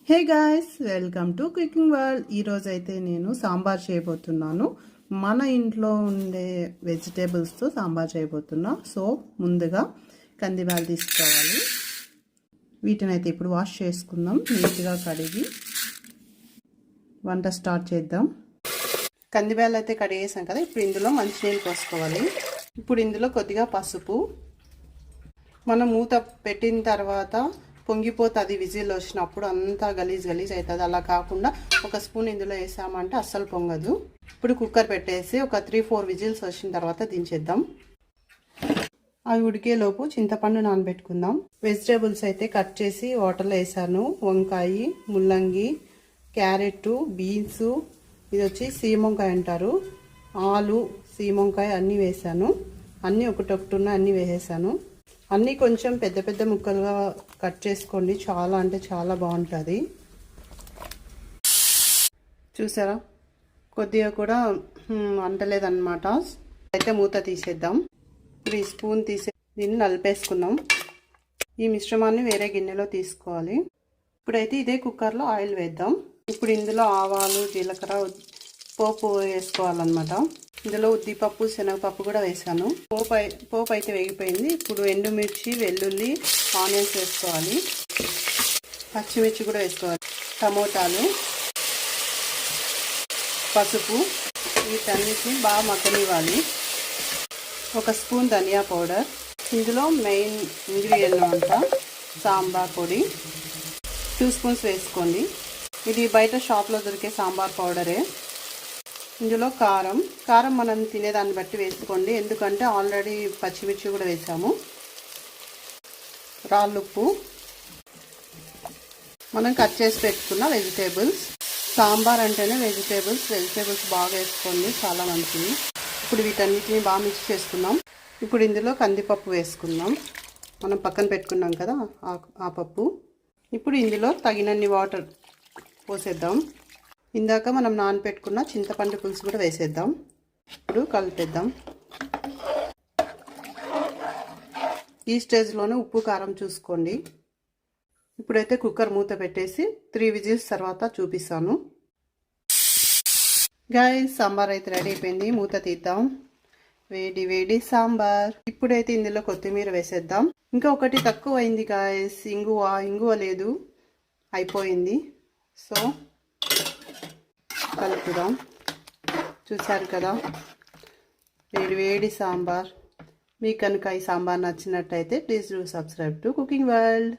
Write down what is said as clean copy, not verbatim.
Hey guys, welcome to cooking world. ఈరోజు అయితే నేను సాంబార్ చేయబోతున్నాను. మన ఇంట్లో ఉండే వెజిటేబుల్స్తో సాంబార్ చేయబోతున్నా. సో ముందుగా కందిబ్యాలు తీసుకోవాలి. వీటిని అయితే ఇప్పుడు వాష్ చేసుకుందాం. నీట్గా కడిగి వంట స్టార్ట్ చేద్దాం. కందిబ్యాలు అయితే కడిగేసాం కదా, ఇప్పుడు ఇందులో మంచినీళ్ళు పోసుకోవాలి. ఇప్పుడు ఇందులో కొద్దిగా పసుపు. మనం మూత పెట్టిన తర్వాత పొంగిపోతుంది. విజిల్ వచ్చినప్పుడు అంతా గలీజ్ అవుతుంది. అలా కాకుండా ఒక స్పూన్ ఇందులో వేసామంటే అస్సలు పొంగదు. ఇప్పుడు కుక్కర్ పెట్టేసి ఒక 3-4 విజిల్స్ వచ్చిన తర్వాత దించేద్దాం. అవి ఉడికేలోపు చింతపండు నానబెట్టుకుందాం. వెజిటేబుల్స్ అయితే కట్ చేసి వాటర్లో వేసాను. వంకాయ, ముల్లంగి, క్యారెట్, బీన్స్, ఇది వచ్చి సీమంకాయ అంటారు, ఆలు, సీమంకాయ అన్నీ వేసాను. అన్నీ ఒకటొకటి ఉన్న అన్నీ వేసేసాను. అన్నీ కొంచెం పెద్ద పెద్ద ముక్కలుగా కట్ చేసుకోండి. చాలా అంటే చాలా బాగుంటుంది. చూసారా, కొద్దిగా కూడా అంటలేదన్నమాట. అయితే మూత తీసేద్దాం. 3 స్పూన్ తీసే దీన్ని నలిపేసుకుందాం. ఈ మిశ్రమాన్ని వేరే గిన్నెలో తీసుకోవాలి. ఇప్పుడైతే ఇదే కుక్కర్లో ఆయిల్ వేద్దాం. ఇప్పుడు ఇందులో ఆవాలు, జీలకర్ర, పోపు వేసుకోవాలన్నమాట. ఇందులో ఉద్దిపప్పు, శనగపప్పు కూడా వేసాను. పోపు అయితే వేగిపోయింది. ఇప్పుడు ఎండుమిర్చి, వెల్లుల్లి, ఆనియన్స్ వేసుకోవాలి. పచ్చిమిర్చి కూడా వేసుకోవాలి. టమోటాలు, పసుపు, వీటన్నిటిని బాగా మగ్గనివ్వాలి. 1 స్పూన్ ధనియా పౌడర్. ఇందులో మెయిన్ ఇంగ్రీడియంట్ అంతా సాంబార్ పొడి 2 స్పూన్స్ వేసుకోండి. ఇది బయట షాప్లో దొరికే సాంబార్ పౌడరే. ఇందులో కారం మనం తినేదాన్ని బట్టి వేసుకోండి, ఎందుకంటే ఆల్రెడీ పచ్చిమిర్చి కూడా వేసాము. రాళ్ళుప్పు, మనం కట్ చేసి పెట్టుకున్న వెజిటేబుల్స్. సాంబార్ అంటేనే వెజిటేబుల్స్ బాగా వేసుకోండి, చాలా మంచిది. ఇప్పుడు వీటన్నిటిని బాగా మిక్స్ చేసుకుందాం. ఇప్పుడు ఇందులో కందిపప్పు వేసుకుందాం. మనం పక్కన పెట్టుకున్నాం కదా ఆ పప్పు. ఇప్పుడు ఇందులో తగినన్ని వాటర్ పోసేద్దాం. ఇందాక మనం నానబెట్టుకున్న చింతపండు పులుసు కూడా వేసేద్దాం. ఇప్పుడు కలిపేద్దాం. ఈ స్టేజ్లోనే ఉప్పు, కారం చూసుకోండి. ఇప్పుడైతే కుక్కర్ మూత పెట్టేసి 3 విజిల్స్ తర్వాత చూపిస్తాను. గాయ్స్, సాంబార్ అయితే రెడీ అయిపోయింది. మూత తీద్దాం. వేడి వేడి సాంబార్. ఇప్పుడైతే ఇందులో కొత్తిమీర వేసేద్దాం. ఇంకా ఒకటి తక్కువ అయింది గాయ్స్, ఇంగువ లేదు, అయిపోయింది. సో కలుపుదాం. చూసారు కదా, వేడి వేడి సాంబార్. మీకు కనుక ఈ సాంబార్ నచ్చినట్టయితే please do subscribe to cooking world.